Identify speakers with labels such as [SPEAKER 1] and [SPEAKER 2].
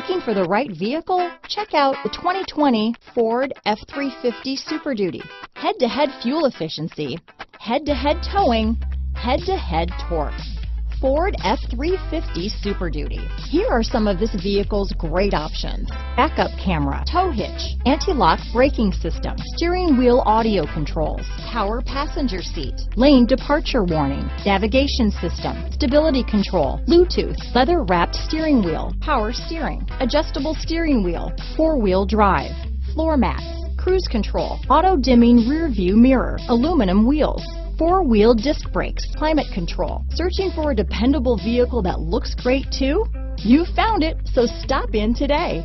[SPEAKER 1] Looking for the right vehicle? Check out the 2020 Ford F-350 Super Duty. Head-to-head fuel efficiency, head-to-head towing, head-to-head torque. Ford F-350 Super Duty. Here are some of this vehicle's great options: backup camera, tow hitch, anti-lock braking system, steering wheel audio controls, power passenger seat, lane departure warning, navigation system, stability control, Bluetooth, leather-wrapped steering wheel, power steering, adjustable steering wheel, four-wheel drive, floor mats, cruise control, auto-dimming rear view mirror, aluminum wheels, four-wheel disc brakes, climate control. Searching for a dependable vehicle that looks great too? You found it, so stop in today.